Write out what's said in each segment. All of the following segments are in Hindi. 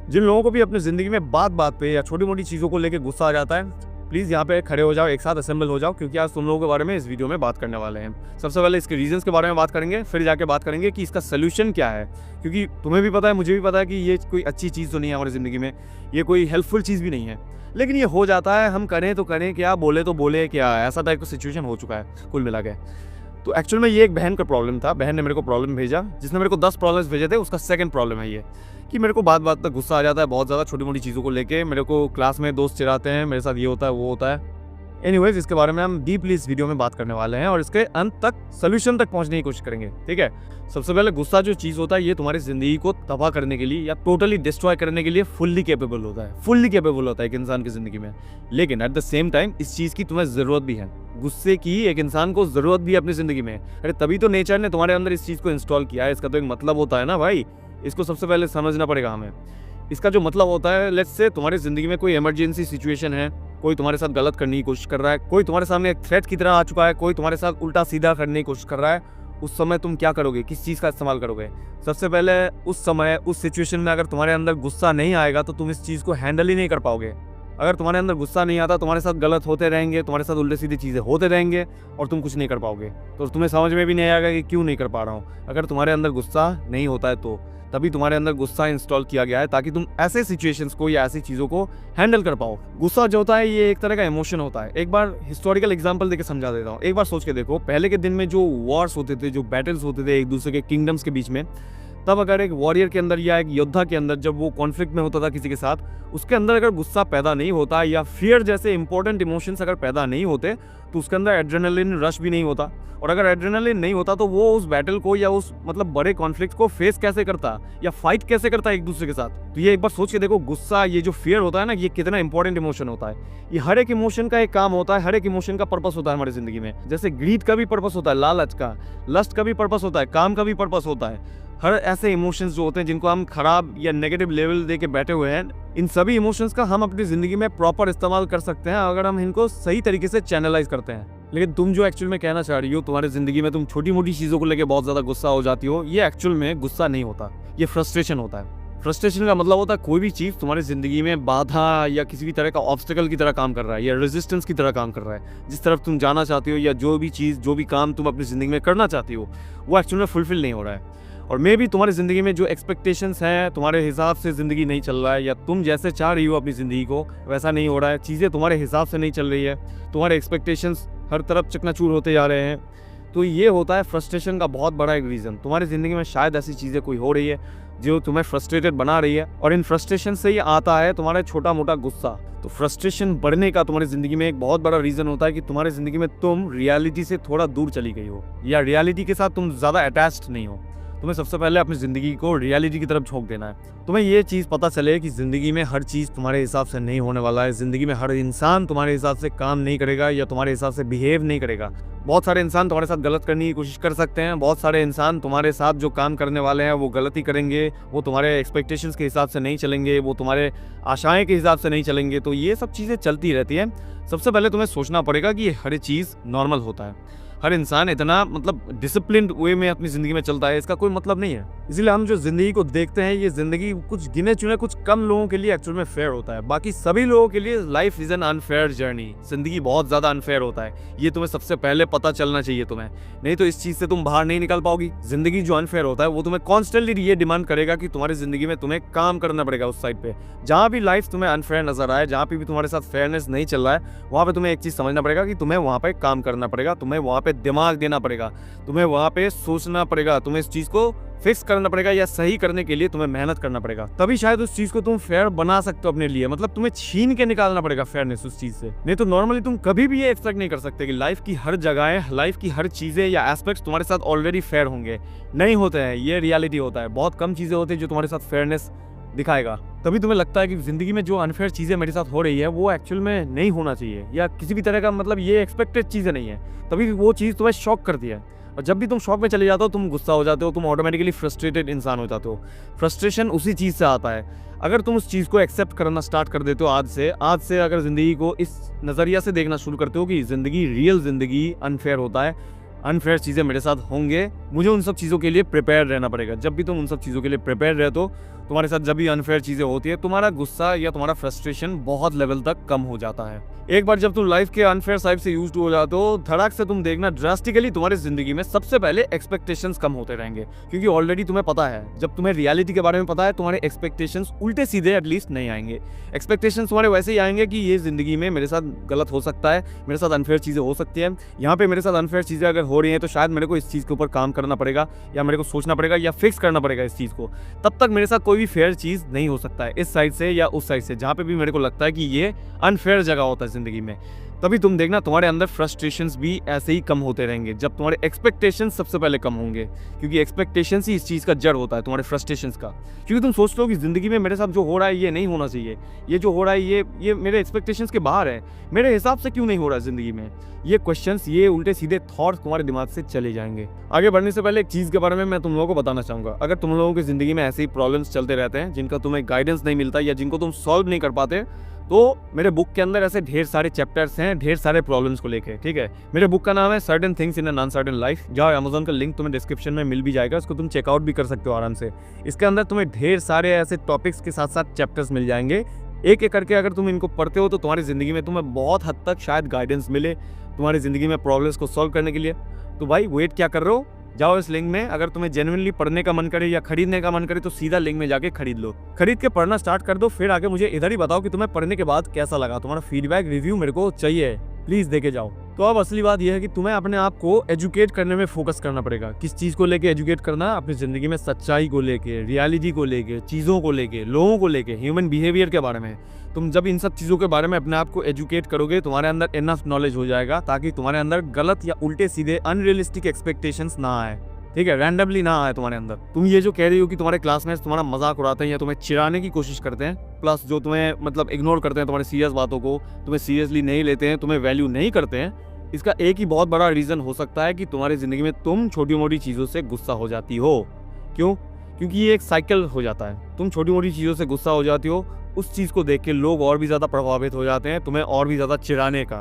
जिन लोगों को भी अपनी ज़िंदगी में बात बात पे या छोटी-मोटी चीज़ों को लेके गुस्सा आ जाता है, प्लीज़ यहाँ पे खड़े हो जाओ, एक साथ असेंबल हो जाओ, क्योंकि आज तुम लोगों के बारे में इस वीडियो में बात करने वाले हैं। सबसे पहले इसके रीज़न्स के बारे में बात करेंगे, फिर जाके बात करेंगे कि इसका सॉल्यूशन क्या है। क्योंकि तुम्हें भी पता है, मुझे भी पता है कि ये कोई अच्छी चीज़ तो नहीं है हमारी ज़िंदगी में, ये कोई हेल्पफुल चीज़ भी नहीं है। लेकिन ये हो जाता है, हम करें तो करें क्या, बोले तो बोले क्या, ऐसा टाइप का सिचुएशन हो चुका है कुल मिला के। तो एक्चुअल में ये एक बहन का प्रॉब्लम था। बहन ने मेरे को प्रॉब्लम भेजा, जिसने मेरे को 10 प्रॉब्लम्स भेजे थे, उसका सेकंड प्रॉब्लम है ये कि मेरे को बात बात तक गुस्सा आ जाता है बहुत ज़्यादा छोटी-मोटी चीज़ों को लेके। मेरे को क्लास में दोस्त चिढ़ाते हैं, मेरे साथ ये होता है, वो होता है। एनीवेज़, इसके बारे में हम डीपली इस वीडियो में बात करने वाले हैं और इसके अंत तक सॉल्यूशन तक पहुंचने की कोशिश करेंगे, ठीक है। सबसे पहले, गुस्सा जो चीज़ होता है, ये तुम्हारी ज़िंदगी को तबाह करने के लिए या टोटली डिस्ट्रॉय करने के लिए फुल्ली कैपेबल होता है एक इंसान की ज़िंदगी में। लेकिन एट द सेम टाइम इस चीज़ की तुम्हें ज़रूरत भी है। गुस्से की एक इंसान को ज़रूरत भी है अपनी ज़िंदगी में। अरे तभी तो नेचर ने तुम्हारे अंदर इस चीज़ को इंस्टॉल किया है। इसका तो एक मतलब होता है ना भाई, इसको सबसे पहले समझना पड़ेगा हमें। इसका जो मतलब होता है, लेट्स से तुम्हारी ज़िंदगी में कोई इमरजेंसी सिचुएशन है, कोई तुम्हारे साथ गलत करने की कोशिश कर रहा है, कोई तुम्हारे सामने एक थ्रेट की तरह आ चुका है, कोई तुम्हारे साथ उल्टा सीधा करने की कोशिश कर रहा है। उस समय तुम क्या करोगे, किस चीज़ का इस्तेमाल करोगे? सबसे पहले उस समय, उस सिचुएशन में अगर तुम्हारे अंदर गुस्सा नहीं आएगा तो तुम इस चीज़ को हैंडल ही नहीं कर पाओगे। अगर तुम्हारे अंदर गुस्सा नहीं आता, तुम्हारे साथ गलत होते रहेंगे, तुम्हारे साथ उल्टे सीधी चीज़ें होते रहेंगे और तुम कुछ नहीं कर पाओगे। तो तुम्हें समझ में भी नहीं आएगा कि क्यों नहीं कर पा रहा हूँ। अगर तुम्हारे अंदर गुस्सा नहीं होता है तो तभी तुम्हारे अंदर गुस्सा इंस्टॉल किया गया है, ताकि तुम ऐसे सिचुएशंस को या ऐसी चीज़ों को हैंडल कर पाओ। गुस्सा जो होता है, ये एक तरह का इमोशन होता है। एक बार हिस्टोरिकल एग्जांपल देके समझा देता हूँ। एक बार सोच के देखो, पहले के दिन में जो वॉर्स होते थे, जो बैटल्स होते थे एक दूसरे के किंगडम्स के बीच में, तब अगर एक वॉरियर के अंदर या एक योद्धा के अंदर जब वो कॉन्फ्लिक्ट में होता था किसी के साथ, उसके अंदर अगर गुस्सा पैदा नहीं होता या फियर जैसे इंपॉर्टेंट इमोशंस अगर पैदा नहीं होते, तो उसके अंदर एड्रेनलिन रश भी नहीं होता। और अगर एड्रेनलिन नहीं होता तो वो उस बैटल को या उस मतलब बड़े कॉन्फ्लिक्ट को फेस कैसे करता या फाइट कैसे करता एक दूसरे के साथ। तो ये एक बार सोच के देखो, गुस्सा, ये जो फियर होता है ना, ये कितना इंपॉर्टेंट इमोशन होता है। ये हर एक इमोशन का एक काम होता है, हर एक इमोशन का पर्पस होता है हमारी जिंदगी में। जैसे ग्रीड का भी पर्पस होता है, लालच का, लस्ट का भी पर्पस होता है, काम का भी पर्पस होता है। हर ऐसे इमोशंस जो होते हैं जिनको हम खराब या नेगेटिव लेवल दे के बैठे हुए हैं, इन सभी इमोशंस का हम अपनी ज़िंदगी में प्रॉपर इस्तेमाल कर सकते हैं अगर हम इनको सही तरीके से चैनलाइज करते हैं। लेकिन तुम जो एक्चुअल में कहना चाह रही हो, तुम्हारी ज़िंदगी में तुम छोटी मोटी चीज़ों को लेकर बहुत ज़्यादा गुस्सा हो जाती हो, ये एक्चुअल में गुस्सा नहीं होता, ये फ्रस्ट्रेशन होता है। फ्रस्ट्रेशन का मतलब होता है कोई भी चीज़ तुम्हारी ज़िंदगी में बाधा या किसी भी तरह का ऑब्स्टिकल की तरह काम कर रहा है या रेजिस्टेंस की तरह काम कर रहा है। जिस तरफ तुम जाना चाहती हो या जो भी चीज़, जो भी काम तुम अपनी ज़िंदगी में करना चाहती हो, वो एक्चुअल में फुलफिल नहीं हो रहा है। और मे भी तुम्हारी ज़िंदगी में जो एक्सपेक्टेशंस हैं, तुम्हारे हिसाब से ज़िंदगी नहीं चल रहा है, या तुम जैसे चाह रही हो अपनी ज़िंदगी को वैसा नहीं हो रहा है, चीज़ें तुम्हारे हिसाब से नहीं चल रही है, तुम्हारे एक्सपेक्टेशंस हर तरफ चकनाचूर होते जा रहे हैं। तो ये होता है फ्रस्ट्रेशन का बहुत बड़ा एक रीज़न। तुम्हारी ज़िंदगी में शायद ऐसी चीज़ें कोई हो रही है जो तुम्हें फ्रस्ट्रेटेड बना रही है, और इन फ्रस्ट्रेशन से ही आता है तुम्हारा छोटा मोटा गुस्सा। तो फ्रस्ट्रेशन बढ़ने का तुम्हारी ज़िंदगी में एक बहुत बड़ा रीज़न होता है कि तुम्हारी ज़िंदगी में तुम रियलिटी से थोड़ा दूर चली गई हो, या रियलिटी के साथ तुम ज़्यादा अटैच्ड नहीं हो। तुम्हें सबसे पहले अपनी ज़िंदगी को रियलिटी की तरफ झोंक देना है। तुम्हें ये चीज़ पता चले कि ज़िंदगी में हर चीज़ तुम्हारे हिसाब से नहीं होने वाला है। ज़िंदगी में हर इंसान तुम्हारे हिसाब से काम नहीं करेगा या तुम्हारे हिसाब से बिहेव नहीं करेगा। बहुत सारे इंसान तुम्हारे साथ गलत करने की कोशिश कर सकते हैं, बहुत सारे इंसान तुम्हारे साथ जो काम करने वाले हैं वो गलती करेंगे, वो तुम्हारे एक्सपेक्टेशंस के हिसाब से नहीं चलेंगे, वो तुम्हारे आशाएं के हिसाब से नहीं चलेंगे। तो ये सब चीज़ें चलती रहती हैं। सबसे पहले तुम्हें सोचना पड़ेगा कि ये हर चीज़ नॉर्मल होता है। हर इंसान इतना मतलब डिसिप्लिन्ड वे में अपनी ज़िंदगी में चलता है, इसका कोई मतलब नहीं है। इसीलिए हम जो ज़िंदगी को देखते हैं, ये ज़िंदगी कुछ गिने चुने कुछ कम लोगों के लिए एक्चुअल में फेयर होता है। बाकी सभी लोगों के लिए life is an unfair journey. ज़िंदगी बहुत ज़्यादा अनफेयर होता है, ये तुम्हें सबसे पहले पता चलना चाहिए तुम्हें, नहीं तो इस चीज़ से तुम बाहर नहीं निकल पाओगी। ज़िंदगी जो अनफेयर होता है वो तुम्हें कॉन्स्टेंटली ये डिमांड करेगा कि तुम्हारी ज़िंदगी में तुम्हें काम करना पड़ेगा उस साइड पर। जहाँ भी लाइफ तुम्हें अनफेयर नजर आए, जहाँ पे भी तुम्हारे साथ फेयरनेस नहीं चल रहा है, वहाँ पर तुम्हें एक चीज़ समझना पड़ेगा कि तुम्हें वहाँ पर काम करना पड़ेगा, तुम्हें वहाँ पर दिमाग देना पड़ेगा, तुम्हें वहां पे सोचना पड़ेगा, तुम्हें इस चीज को फिक्स करना पड़ेगा या सही करने के लिए तुम्हें मेहनत करना पड़ेगा। तभी शायद उस चीज को तुम फेयर बना सकते हो अपने लिए। मतलब तुम्हें छीन के निकालना पड़ेगा फेयरनेस उस चीज से, नहीं तो नॉर्मली तुम कभी भी ये एक्सपेक्ट नहीं कर सकते कि लाइफ की हर जगह, लाइफ की हर चीजें या एस्पेक्ट्स तुम्हारे साथ ऑलरेडी फेयर होंगे। नहीं होते हैं, ये रियलिटी होता है। बहुत कम चीजें होती है जो तुम्हारे साथ फेयरनेस दिखाएगा। तभी तुम्हें लगता है कि जिंदगी में जो अनफेयर चीजें मेरे साथ हो रही है वो एक्चुअल में नहीं होना चाहिए, या किसी भी तरह का मतलब ये एक्सपेक्टेड चीजें नहीं है। तभी वो चीज तुम्हें शॉक करती है, और जब भी तुम शॉक में चले जाते हो, तुम गुस्सा हो जाते हो, तुम ऑटोमेटिकली फ्रस्ट्रेटेड इंसान हो जाते हो। फ्रस्ट्रेशन उसी चीज़ से आता है। अगर तुम उस चीज़ को एक्सेप्ट करना स्टार्ट कर देते हो आज से अगर ज़िंदगी को इस नज़रिया से देखना शुरू करते हो कि ज़िंदगी, रियल ज़िंदगी अनफेयर होता है, अनफेयर चीज़ें मेरे साथ होंगे, मुझे उन सब चीज़ों के लिए प्रिपेयर रहना पड़ेगा। जब भी तुम उन सब चीज़ों के लिए प्रिपेयर रहते हो तुम्हारे साथ जब भी अनफेयर चीजें होती है, तुम्हारा गुस्सा या तुम्हारा फ्रस्ट्रेशन बहुत लेवल तक कम हो जाता है। एक बार जब तुम लाइफ के अनफेयर साइड से यूज्ड हो जाते हो, धड़ाक से तुम देखना ड्रास्टिकली तुम्हारी जिंदगी में सबसे पहले एक्सपेक्टेशंस कम होते रहेंगे, क्योंकि ऑलरेडी तुम्हें पता है, जब तुम्हें रियलिटी के बारे में पता है, तुम्हारे एक्सपेक्टेशंस उल्टे सीधे एटलीस्ट नहीं आएंगे। एक्सपेक्टेशंस तुम्हारे वैसे ही आएंगे कि ये जिंदगी में मेरे साथ गलत हो सकता है, मेरे साथ अनफेयर चीजें हो सकती है, यहाँ पे मेरे साथ अनफेयर चीजें अगर हो रही हैं तो शायद मेरे को इस चीज के ऊपर काम करना पड़ेगा, या मेरे को सोचना पड़ेगा, या फिक्स करना पड़ेगा इस चीज को। तब तक मेरे साथ कोई भी फेयर चीज नहीं हो सकता है, इस साइड से या उस साइड से, जहाँ पे भी मेरे को लगता है कि ये अनफेयर जगह होता है जिंदगी में। तभी तुम देखना तुम्हारे अंदर फ्रस्ट्रेशंस भी ऐसे ही कम होते रहेंगे, जब तुम्हारे एक्सपेक्टेशंस सबसे पहले कम होंगे, क्योंकि एक्सपेक्टेशंस ही इस चीज़ का जड़ होता है तुम्हारे फ्रस्ट्रेशंस का। क्योंकि तुम सोचते हो कि ज़िंदगी में मेरे साथ जो हो रहा है ये नहीं होना चाहिए, ये जो हो रहा है ये मेरे एक्सपेक्टेशंस के बाहर है, मेरे हिसाब से क्यों नहीं हो रहा है ज़िंदगी में। ये क्वेश्चंस, ये उल्टे सीधे थॉट्स तुम्हारे दिमाग से चले जाएंगे। आगे बढ़ने से पहले एक चीज़ के बारे में मैं तुम लोगों को बताना चाहूँगा। अगर तुम लोगों की ज़िंदगी में ऐसे ही प्रॉब्लम्स चलते रहते हैं जिनका तुम्हें गाइडेंस नहीं मिलता या जिनको तुम सॉल्व नहीं कर पाते, तो मेरे बुक के अंदर ऐसे ढेर सारे चैप्टर्स हैं ढेर सारे प्रॉब्लम्स को लेके, ठीक है। मेरे बुक का नाम है certain things in an uncertain life. जाओ, अमेज़न का लिंक तुम्हें डिस्क्रिप्शन में मिल भी जाएगा, इसको तुम चेकआउट भी कर सकते हो आराम से। इसके अंदर तुम्हें ढेर सारे ऐसे टॉपिक्स के साथ साथ चैप्टर्स मिल जाएंगे। एक एक करके अगर तुम इनको पढ़ते हो तो तुम्हारी ज़िंदगी में तुम्हें बहुत हद तक शायद गाइडेंस मिले तुम्हारी ज़िंदगी में प्रॉब्लम्स को सॉल्व करने के लिए। तो भाई वेट क्या कर रहे हो, जाओ इस लिंक में। अगर तुम्हें जेन्युइनली पढ़ने का मन करे या खरीदने का मन करे तो सीधा लिंक में जाके खरीद लो, खरीद के पढ़ना स्टार्ट कर दो। फिर आगे मुझे इधर ही बताओ कि तुम्हें पढ़ने के बाद कैसा लगा, तुम्हारा फीडबैक रिव्यू मेरे को चाहिए, प्लीज देके जाओ। तो अब असली बात यह है कि तुम्हें अपने आप को एजुकेट करने में फोकस करना पड़ेगा। किस चीज को लेके एजुकेट करना? अपनी जिंदगी में सच्चाई को लेके, रियलिटी को लेके, चीजों को लेके, लोगों को लेके, ह्यूमन बिहेवियर के बारे में। तुम जब इन सब चीजों के बारे में अपने आप को एजुकेट करोगे, तुम्हारे अंदर इनफ नॉलेज हो जाएगा ताकि तुम्हारे अंदर गलत या उल्टे सीधे अनरियलिस्टिक एक्सपेक्टेशंस ना आए, ठीक है, रैंडमली ना आए तुम्हारे अंदर। तुम ये जो कह रही हो कि तुम्हारे क्लासमेट्स तुम्हारा मजाक उड़ाते हैं या तुम्हें चिढ़ाने की कोशिश करते हैं, प्लस जो तुम्हें मतलब इग्नोर करते हैं तुम्हारी सीरियस बातों को, तुम्हें सीरियसली नहीं लेते हैं, तुम्हें वैल्यू नहीं करते हैं, इसका एक ही बहुत बड़ा रीज़न हो सकता है कि तुम्हारी ज़िंदगी में तुम छोटी मोटी चीज़ों से गुस्सा हो जाती हो। क्यों? क्योंकि ये एक साइकिल हो जाता है। तुम छोटी मोटी चीज़ों से गुस्सा हो जाती हो, उस चीज़ को देख के लोग और भी ज़्यादा प्रभावित हो जाते हैं तुम्हें और भी ज़्यादा चिढ़ाने का।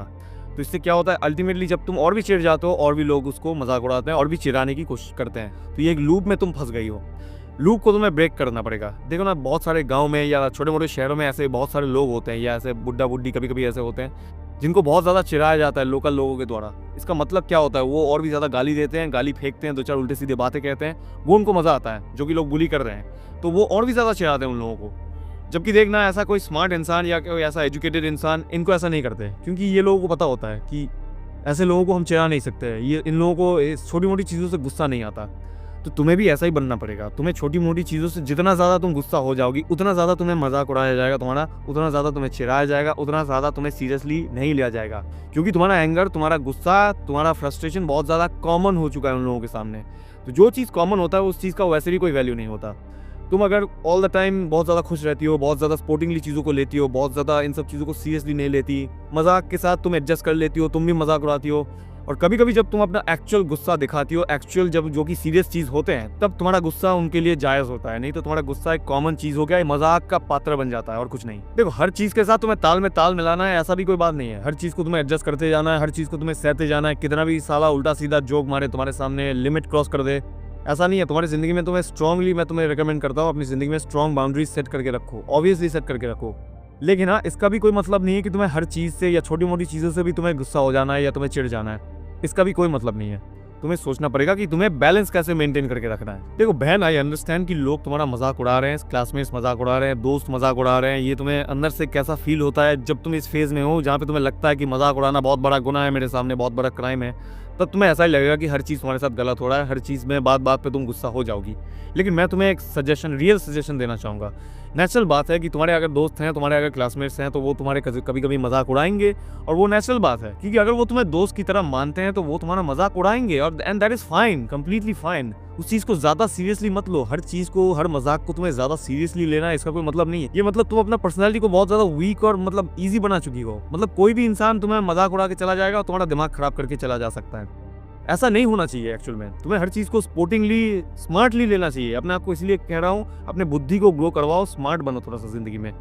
तो इससे क्या होता है, अल्टीमेटली जब तुम और भी चिढ़ जाते हो और भी लोग उसको मजाक उड़ाते हैं और भी चिढ़ाने की कोशिश करते हैं। तो ये एक लूप में तुम फंस गई हो। लूप को तुम्हें ब्रेक करना पड़ेगा। देखो ना, बहुत सारे गांव में या छोटे मोटे शहरों में ऐसे बहुत सारे लोग होते हैं, या ऐसे बुड्ढा बुड्ढी कभी कभी ऐसे होते हैं जिनको बहुत ज़्यादा चिढ़ाया जाता है लोकल लोगों के द्वारा। इसका मतलब क्या होता है, वो और भी ज़्यादा गाली देते हैं, गाली फेंकते हैं, दो चार उल्टे सीधे बातें कहते हैं, वो उनको मज़ा आता है। जो कि लोग बुली कर रहे हैं तो वो और भी ज़्यादा चिढ़ाते हैं उन लोगों को। जबकि देखना, ऐसा कोई स्मार्ट इंसान या कोई ऐसा एजुकेटेड इंसान इनको ऐसा नहीं करते, क्योंकि ये लोगों को पता होता है कि ऐसे लोगों को हम चिढ़ा नहीं सकते। ये इन लोगों को छोटी मोटी चीज़ों से गुस्सा नहीं आता। तो तुम्हें भी ऐसा ही बनना पड़ेगा। तुम्हें छोटी मोटी चीज़ों से जितना ज़्यादा तुम गुस्सा हो जाओगी, उतना ज़्यादा तुम्हें मजाक उड़ाया जाएगा तुम्हारा, उतना ज़्यादा तुम्हें चिढ़ाया जाएगा, उतना ज़्यादा तुम्हें सीरियसली नहीं लिया जाएगा। क्योंकि तुम्हारा एंगर, तुम्हारा गुस्सा, तुम्हारा फ्रस्ट्रेशन बहुत ज़्यादा कॉमन हो चुका है उन लोगों के सामने। तो जो चीज़ कॉमन होता है उस चीज़ का वैसे भी कोई वैल्यू नहीं होता। तुम अगर ऑल द टाइम बहुत ज़्यादा खुश रहती हो, बहुत ज़्यादा स्पोर्टिंगली चीज़ों को लेती हो, बहुत ज़्यादा इन सब चीज़ों को सीरियसली नहीं लेती, मजाक के साथ तुम एडजस्ट कर लेती हो, तुम भी मजाक उड़ाती हो, और कभी कभी जब तुम अपना एक्चुअल गुस्सा दिखाती हो, एक्चुअल जब जो कि सीरियस चीज़ होते हैं, तब तुम्हारा गुस्सा उनके लिए जायज़ होता है। नहीं तो तुम्हारा गुस्सा एक कॉमन चीज़ हो गया, मजाक का पात्र बन जाता है और कुछ नहीं। देखो, हर चीज़ के साथ तुम्हें ताल में ताल मिलाना है, ऐसा भी कोई बात नहीं है। हर चीज़ को तुम्हें एडजस्ट करते जाना है, हर चीज़ को तुम्हें सहते जाना है। कितना भी साला उल्टा सीधा जोक मारे तुम्हारे सामने, लिमिट क्रॉस कर दे, ऐसा नहीं है। तुम्हारी ज़िंदगी में तुम्हें स्ट्रांगली मैं तुम्हें रिकमेंड करता हूँ, अपनी ज़िंदगी में स्ट्रॉन्ग बाउंड्रीज सेट करके रखो, ऑब्वियसली सेट करके रखो। लेकिन हाँ, इसका भी कोई मतलब नहीं है कि तुम्हें हर चीज़ से या छोटी मोटी चीज़ों से भी तुम्हें गुस्सा हो जाना है या तुम्हें चिढ़ जाना है। इसका भी कोई मतलब नहीं है। तुम्हें सोचना पड़ेगा कि तुम्हें बैलेंस कैसे मेंटेन करके रखना है। देखो बहन, आई अंडरस्टैंड कि लोग तुम्हारा मजाक उड़ा रहे हैं, क्लासमेट्स मजाक उड़ा रहे हैं, दोस्त मजाक उड़ा रहे हैं। ये तुम्हें अंदर से कैसा फील होता है जब तुम इस फेज में हो जहाँ पे तुम्हें लगता है कि मजाक उड़ाना बहुत बड़ा गुनाह है, मेरे सामने बहुत बड़ा क्राइम है। तब तुम्हें ऐसा ही लगेगा कि हर चीज़ तुम्हारे साथ गलत हो रहा है, हर चीज़ में बात बात पे तुम गुस्सा हो जाओगी। लेकिन मैं तुम्हें एक सजेशन, रियल सजेशन देना चाहूँगा। नेचुरल बात है कि तुम्हारे अगर दोस्त हैं, तुम्हारे अगर क्लासमेट्स हैं, तो वो तुम्हारे कभी कभी मजाक उड़ाएंगे, और वो नेचुरल बात है, क्योंकि अगर वो तुम्हें दोस्त की तरह मानते हैं तो वो तुम्हारा मजाक उड़ाएंगे, और and that is fine, completely fine. उस चीज़ को ज़्यादा सीरियसली मत लो। हर चीज़ को, हर मजाक को तुम्हें ज़्यादा सीरियसली लेना है, इसका कोई मतलब नहीं है। ये मतलब तुम अपना पर्सनैलिटी को बहुत ज़्यादा वीक और मतलब ईजी बना चुकी हो। मतलब कोई भी इंसान तुम्हें मजाक उड़ा के चला जाएगा और तुम्हारा दिमाग खराब करके चला जा सकता है। ऐसा नहीं होना चाहिए। एक्चुअल में तुम्हें हर चीज़ को स्पोर्टिंगली, स्मार्टली लेना चाहिए। अपने आप को इसलिए कह रहा हूँ, अपने बुद्धि को ग्रो करवाओ, स्मार्ट बनो थोड़ा सा जिंदगी में।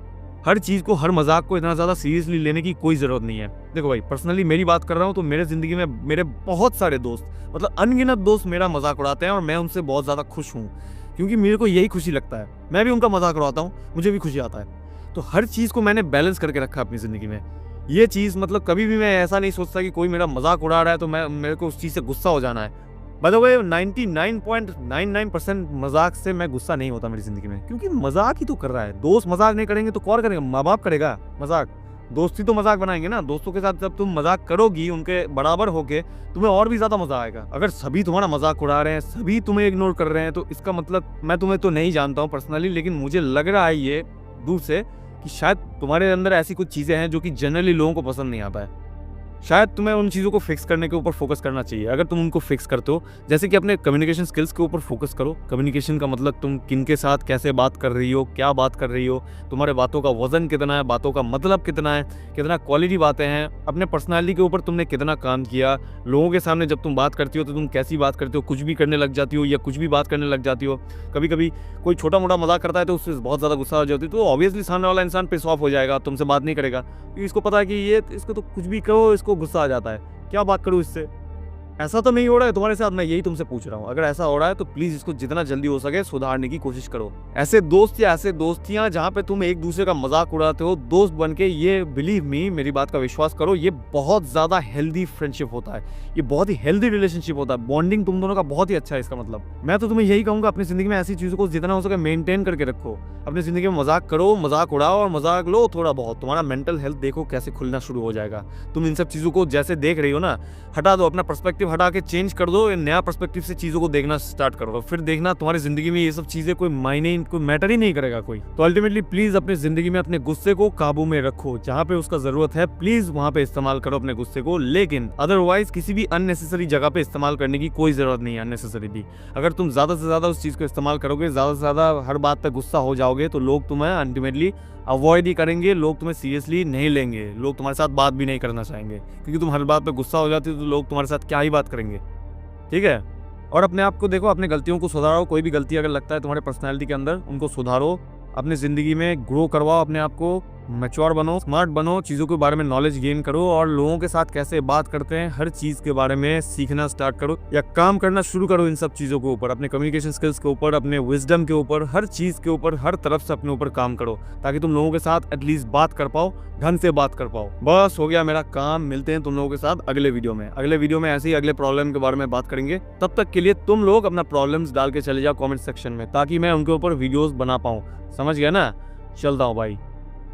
हर चीज़ को, हर मजाक को इतना ज़्यादा सीरियसली लेने की कोई ज़रूरत नहीं है। देखो भाई, पर्सनली मेरी बात कर रहा हूँ तो मेरे ज़िंदगी में मेरे बहुत सारे दोस्त, मतलब अनगिनत दोस्त मेरा मजाक उड़ाते हैं और मैं उनसे बहुत ज़्यादा खुश हूँ। क्योंकि मेरे को यही खुशी लगता है। मैं भी उनका मजाक उड़ाता हूँ, मुझे भी खुशी आता है। तो हर चीज़ को मैंने बैलेंस करके रखा अपनी ज़िंदगी में। ये चीज़ मतलब कभी भी मैं ऐसा नहीं सोचता कि कोई मेरा मजाक उड़ा रहा है तो मेरे को उस चीज़ से गुस्सा हो जाना है। बाय द वे 99.99% मजाक से मैं गुस्सा नहीं होता मेरी ज़िंदगी में, क्योंकि मजाक ही तो कर रहा है। दोस्त मजाक नहीं करेंगे तो कौन करेगा? माँ बाप करेगा मजाक। दोस्ती तो मजाक बनाएंगे ना। दोस्तों के साथ जब तुम मजाक करोगी उनके बराबर होके, तुम्हें और भी ज्यादा मजा आएगा। अगर सभी तुम्हारा मजाक उड़ा रहे हैं, सभी तुम्हें इग्नोर कर रहे हैं, तो इसका मतलब, मैं तुम्हें तो नहीं जानता हूँ पर्सनली, लेकिन मुझे लग रहा है ये दूर से कि शायद तुम्हारे अंदर ऐसी कुछ चीजें हैं जो कि जनरली लोगों को पसंद नहीं आता है। शायद तुम्हें उन चीज़ों को फिक्स करने के ऊपर फोकस करना चाहिए। अगर तुम उनको फिक्स करते हो, जैसे कि अपने कम्युनिकेशन स्किल्स के ऊपर फोकस करो। कम्युनिकेशन का मतलब तुम किनके साथ कैसे बात कर रही हो, क्या बात कर रही हो, तुम्हारे बातों का वजन कितना है, बातों का मतलब कितना है, कितना क्वालिटी बातें हैं, अपने पर्सनालिटी के ऊपर तुमने कितना काम किया। लोगों के सामने जब तुम बात करती हो तो तुम कैसी बात करती हो, कुछ भी करने लग जाती हो या कुछ भी बात करने लग जाती हो। कभी कभी कोई छोटा मोटा मजाक करता है तो उससे बहुत ज़्यादा गुस्सा हो जाती है, तो ऑब्वियसली सामने वाला इंसान पिस ऑफ हो जाएगा, तुमसे बात नहीं करेगा, क्योंकि इसको पता है कि ये इसको तो कुछ भी कहो इसको गुस्सा आ जाता है, क्या बात करूं इससे। ऐसा तो नहीं हो रहा है तुम्हारे साथ, मैं यही तुमसे पूछ रहा हूँ। अगर ऐसा हो रहा है तो प्लीज इसको जितना जल्दी हो सके सुधारने की कोशिश करो। ऐसे दोस्त या ऐसे दोस्तियां जहां पे तुम एक दूसरे का मजाक उड़ाते हो दोस्त बन के, ये बिलीव मी, मेरी बात का विश्वास करो, ये बहुत ज्यादा हेल्दी फ्रेंडशिप होता है, ये बहुत ही हेल्दी रिलेशनशिप होता है। बॉन्डिंग तुम दोनों का बहुत ही अच्छा है। इसका मतलब मैं तो तुम्हें यही कहूंगा, अपनी जिंदगी में ऐसी चीजों को जितना हो सके मेंटेन करके रखो। अपनी जिंदगी में मजाक करो, मजाक उड़ाओ और मजाक लो थोड़ा बहुत। तुम्हारा मेंटल हेल्थ देखो कैसे खुलना शुरू हो जाएगा। तुम इन सब चीजों को जैसे देख रही हो ना, हटा दो, अपना पर्सपेक्टिव हटा के चेंज कर दो, नया पर्सपेक्टिव से चीजों को देखना स्टार्ट करो। फिर देखना तुम्हारी जिंदगी में ये सब चीजें कोई मायने, कोई मैटर ही नहीं करेगा कोई। तो अल्टीमेटली प्लीज अपनी जिंदगी में अपने गुस्से को काबू में रखो। जहां पे उसका जरूरत है प्लीज वहां पे इस्तेमाल करो अपने गुस्से को, लेकिन अदरवाइज किसी भी अननेसेसरी जगह पे इस्तेमाल करने की कोई जरूरत नहीं है। अननेसेसरी भी अगर तुम ज्यादा से ज्यादा उस चीज को इस्तेमाल करोगे, ज्यादा से ज्यादा हर बात पे गुस्सा हो जाओगे, तो लोग तुम्हें अल्टीमेटली अवॉइड ही करेंगे, लोग तुम्हें सीरियसली नहीं लेंगे, लोग तुम्हारे साथ बात भी नहीं करना चाहेंगे, क्योंकि तुम हर बात पे गुस्सा हो जाती हो तो लोग तुम्हारे साथ क्या ही बात करेंगे। ठीक है। और अपने आप को देखो, अपनी गलतियों को सुधारो। कोई भी गलती अगर लगता है तुम्हारे पर्सनैलिटी के अंदर, उनको सुधारो, अपनी जिंदगी में ग्रो करवाओ अपने आप को, मैच्योर बनो, स्मार्ट बनो, चीज़ों के बारे में नॉलेज गेन करो और लोगों के साथ कैसे बात करते हैं हर चीज़ के बारे में सीखना स्टार्ट करो या काम करना शुरू करो। इन सब चीज़ों के ऊपर, अपने कम्युनिकेशन स्किल्स के ऊपर, अपने विजडम के ऊपर, हर चीज़ के ऊपर, हर तरफ से अपने ऊपर काम करो, ताकि तुम लोगों के साथ एटलीस्ट बात कर पाओ, ढंग से बात कर पाओ। बस हो गया मेरा काम। मिलते हैं तुम लोगों के साथ अगले वीडियो में। अगले वीडियो में ऐसे ही अगले प्रॉब्लम के बारे में बात करेंगे। तब तक के लिए तुम लोग अपना प्रॉब्लम्स डाल के चले जाओ कमेंट सेक्शन में, ताकि मैं उनके ऊपर वीडियोस बना पाऊँ। समझ गया ना? चलता हूँ भाई।